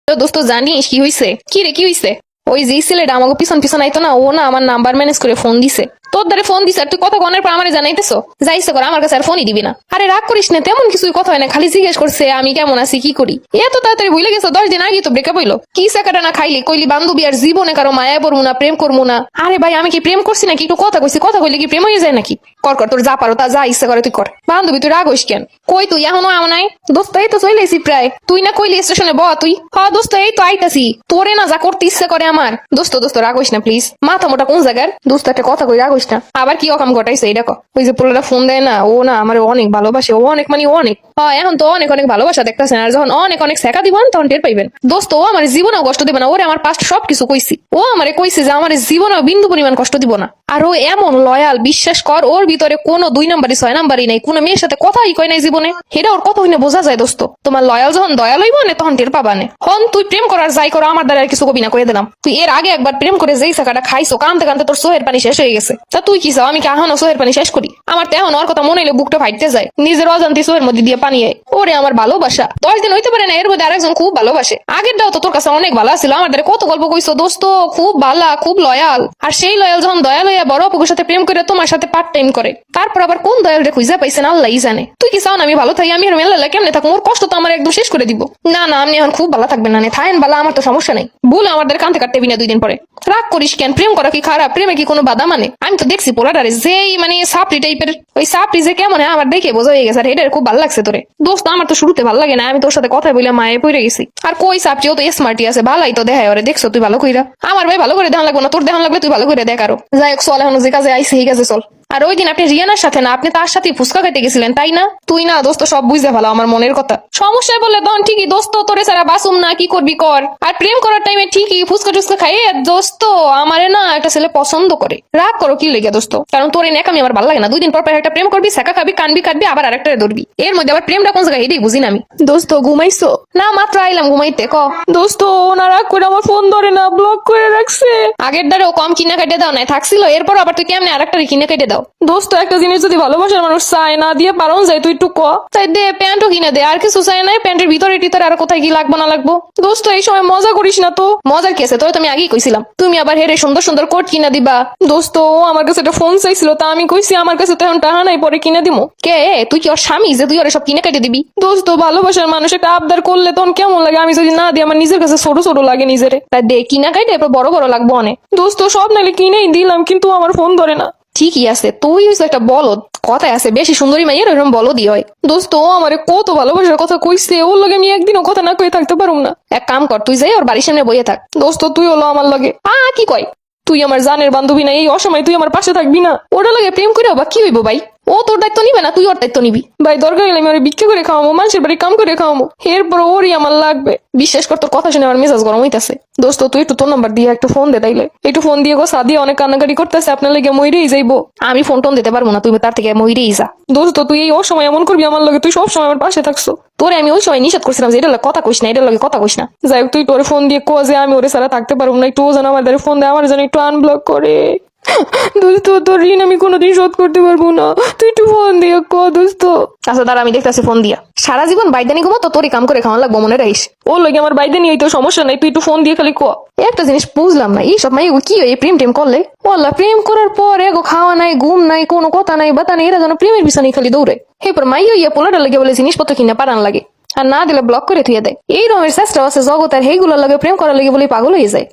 তো দোস্ত জানিস কি হইছে? কি রে কি হইছে? ওই যে ছেলেটা আমাকে পিছন পিছন আইতো না, ও না আমার নাম্বার ম্যানেজ করে ফোন দিছে। তোর দ্বারা ফোন দিছে আর তুই কথা কনের পর আমারে জানাইতেছো যাইছে করে আমার কাছে আর ফোনই দিবি না। আরে রাগ করিস না, তেমন কিছুই কথা হয় না, খালি জিজ্ঞেস করছে আমি কেমন আছি কি করি। এত তাড়াতাড়ি ভুলে গেছো? 10 দিন আগে তো ব্রেকআপ হইলো। কি চাকাটা না খাইলি কইলি বান্ধবী আর জীবনে কারো মায়া পড়বো না, প্রেম করবো না। আরে ভাই আমি কি প্রেম করছি নাকি? একটু কথা কইছি, কথা কইলে কি প্রেম হয়ে যায় নাকি? কর কর, তোর যা পারো তা, যা ইচ্ছা করে তুই কর। বান্ধবী তুই রাগ হইস কেন? কই তুই এখনো আও নাই? দোস্ত এই তো চলেছি প্রায়। তুই না কইলি স্টেশনে বহ তুই। হ্যাঁ দোস্ত এই তো আইতাছি। তোরে না যা করতে ইচ্ছা করে আমার। দোস্ত দোস্ত রাগ হইস না প্লিজ। মাথা মোটা কোন জায়গার? দোস্ত একটা কথা কই, রাগ হইস না। আবার কি অকাম ঘটাইছে এই দেখো। ওই যে পোলাটা ফোন দেয় না, ও না আমার অনেক ভালোবাসে, ও অনেক মানে অনেক। হ্যাঁ এখন তো অনেক অনেক ভালোবাসা দেখতেছেন, আর যখন অনেক অনেক শেখা দিবেন তখন টের পাইবেন। দোস্ত ও আমার জীবনেও কষ্ট দিবে না, ওরে আমার পাস্ট সবকিছু কইছি। ও আমারে কইছে যে আমার জীবনেও বিন্দু পরিমাণ কষ্ট দিব না। আর ও এমন লয়াল, বিশ্বাস কর ওর ভিতরে কোনো 2 নাম্বারই 6 নাম্বারই নাই, কোনো মেয়ের সাথে কথাই কয় নাই জীবনে। সেটা ওর কথা হইনে বোঝা যায় দোস্ত। তোমার লয়াল যখন দয়াল হইব না তখন টের পাবানে। হন তুই প্রেম করার যাই করো আমার দ্বারা আর কিছু কবি না, করে দিলাম। তুই এর আগে একবার প্রেম করে যেই চাকাটা খাইছো, কানতে কানতে তোর চোহের পানি শেষ হয়ে গেছে। তা তুই কি চাও আমি কি এখনো চোহের পানি শেষ করি? আমার তো এখন ওর কথা মনে হইলে বুকটা ফাইটতে যায়, নিজের অজান্তি চোহের মধ্যে দিয়ে পানি আয়। ওরে আমার ভালোবাসা 10 দিন হইতে পারে না, এর মধ্যে আরেকজন খুব ভালোবাসে। আগের দাও তো তোর কাছে অনেক ভালো ছিল, আমার দ্বারা কত গল্প কইছো দোস্ত, খুব ভালা খুব লয়াল। আর সেই লয়াল যখন দয়াল হইয়া বড় অপুকুর সাথে প্রেম করে তোমার সাথে পার্ট টাইম করে, তারপর আবার কোন দয়াল রে খুঁজে পাইছেন আল্লাহই জানে। তুই কি চাও না আমি ভালো থাকি? আমি আর মেলা কেমনে থাকবো? ওর কষ্ট তো আমার একদম শেষ করে দিব। না না আপনি এখন খুব ভালো থাকবেন না, থাকেন ভালো, আমার তো সমস্যা নাই। ভুল আমাদের কানতে কাটতে বিনা 2 দিন পরে। রাগ করিস কেন? প্রেম করা কি খারাপ? প্রেমে কি কোনো বাধা মানে? আমি তো দেখছি পোলাটারে যেই মানে সাপড়ি টাইপের, ওই সাপড়ি যে কেমন আমার দেখে বোঝা হয়ে গেছে। আর এটার খুব ভালো লাগছে তোরে দোস্ত। আমার তো শুরুতে ভালো লাগে না, আমি তোর সাথে কথা বলে মায়ে পড়ে গেছি। আর কই সাপড়ি, ও তো স্মার্টই আছে, ভালাই তো দেখায় ওরে। দেখছো তুই ভালো কইরা? আমার ভাই ভালো করে দেখান লাগবে না, তোর দেখান লাগলে তুই ভালো করে দেখ। আরো যাই হোক চল, এখন যে কাজে আইসি এই কাজে চল। আর ওই দিন আপনি রিয়ানার সাথে না, আপনি তার সাথে ফুচকা খেতে গেছিলেন তাই না? তুই না দোস্ত সব বুঝতে ভালো আমার মনের কথা। সমস্যায় বললে তখন ঠিকই দোস্ত তোরে সারা বাসুম না, কি করবি কর। আর প্রেম করার টাইমে ঠিকই ফুচকা টুচকা খাইয়ে দোস্ত আমারে না একটা ছেলে পছন্দ করে। রাগ করো কি লেগে দোস্ত? কারণ তোর এই নেকামি আমার ভালো লাগে না। 2 দিন পর একটা প্রেম করবি, শেখা খাবি, কানবি কাটবি, আবার আরেকটা ধরবি। এর মধ্যে আবার প্রেমটা কোন জায়গায় এটাই বুঝি না আমি। দোস্ত ঘুমাইছো? না মাত্র আইলাম ঘুমাইতে। ক দোস্ত ওনা রাগ করে আমার ফোন ধরে না, ব্লক করে রাখছে। আগের দ্বারা কম কিনা কেটে দাও নাই থাকছিল, এরপর আবার তুই কেমনে আরেকটা কিনে কেটে দাও? দোস্ত একটা জিনিস যদি ভালোবাসার মানুষ চায় না দিয়ে পারন যায়, তুই একটু ক তাই দে, প্যান্টও কিনে দে। আর কিছু চাই নাই, প্যান্টের ভিতরে টিতরে আর কোথায় কি লাগবো না লাগবো। দোস্ত এই সময় মজা করিস না তো। মজার কি আছে? তোর তুমি আগেই কইছিলাম তুমি আবার হেরে সুন্দর সুন্দর কোট কিনা দিবা। দোস্ত ও আমার কাছে একটা ফোন চাইছিল, তা আমি কইছি আমার কাছে তো এখন টাকা নাই, পরে কিনে দিমু। কে তুই কি ওর স্বামী যে তুই ওর সব কিনে কেটে দিবি? দোস্ত ভালোবাসার মানুষ একটা আবদার করলে তখন কেমন লাগে, আমি যদি না দিই আমার নিজের কাছে ছোট ছোট লাগে নিজেরে। তাই দে কিনা কাটে, এরপর বড় বড় লাগবো অনেক। দোস্ত সব নাইলে কিনেই দিলাম, কিন্তু আমার ফোন ধরে না। ঠিকই আছে, তুই হইছিস একটা বলদ। কথায় আছে বেশি সুন্দরী মাইয়ের এরকম বলদই হয়। দোস্ত ও আমারে কত ভালোবাসার কথা কইছে, ওর লগে আমি একদিনও কথা না কয়ে থাকতে পারুম না। এক কাম কর, তুই যাই ওর বাড়ির সামনে বইয়ে থাক। দোস্ত তুই হলো আমার লগে কি কয়? তুই আমার জানের বান্ধবী না, এই অসময় তুই আমার পাশে থাকবি না? ওটা লাগে প্রেম করে বা কি হইব ভাই? ও তোর দায়িত্ব নিবে না, তুই ওর দায়িত্ব নিবি। ভাই দরকার হলে আমি ওর ভিক্ষা করে খাওয়াবো, মানুষের বাড়ি কাম করে খাওয়াবো, এরপর ওরই আমার লাগবে। বিশ্বাস কর তোর কথা শুনে আমার মেজাজ গরম হইতাছে। দোস্ত তুই একটু তোর নাম্বার দিয়ে একটু ফোন দে, তাইলে একটু ফোন দিয়ে গো সাদিয়া অনেক কান্নাকাটি করতেছে, আপনার লেগে মইরেই যাইবো। আমি ফোন টোন দিতে পারবো না, তুই তার থেকে মইরেই যা। দোস্ত তুই এই অসময় এমন করবি আমার লগে, তুই সবসময় আমার পাশে থাকছো। তোরে আমি ওই সময় নিষেধ করছিলাম যে এটা কথা কইস না, এটার লগে কথা কইস না। যাই হোক তুই তোর ফোন দিয়ে কো যে আমি ওরে সারা থাকতে পারবো না, একটু ও যেন আমার ফোন দেয়, আমার যেন একটু আনব্লক করে। দোস্ত তোর ঋণ আমি কোনোদিন শোধ করতে পারবো না, তুই একটু ফোন দিয়ে ক দোস্ত। আচ্ছা দাঁড়া আমি দেখতেছি ফোন দিয়া। সারা জীবন বাইদানি ঘুমো তো তোরই কাম করে খাওয়া লাগবো, মনে রাখিস। ওর লগে আমার বাইদানি হইতো সমস্যা নাই, তুই একটু ফোন দিয়ে খালি ক। একটা জিনিস বুঝলাম না, এই সব মাই কি হয় প্রেম টেম করলে? ওল্লা প্রেম করার পর এগো খাওয়া নাই, ঘুম নাই, কোনো কথা নাই বাতা নাই, এরা যেন প্রেমের পিছনে খালি দৌড়ে। এরপর মাই হইয়া পোলাটা লাগে বলে জিনিসপত্র কিনা পারান লাগে, আর না দিলে ব্লক করে থুয়ে দেয়। এই রকমের চেষ্টা আছে জগৎ, আর সেইগুলোর লাগে প্রেম করার লাগে বলে পাগল হয়ে যায়।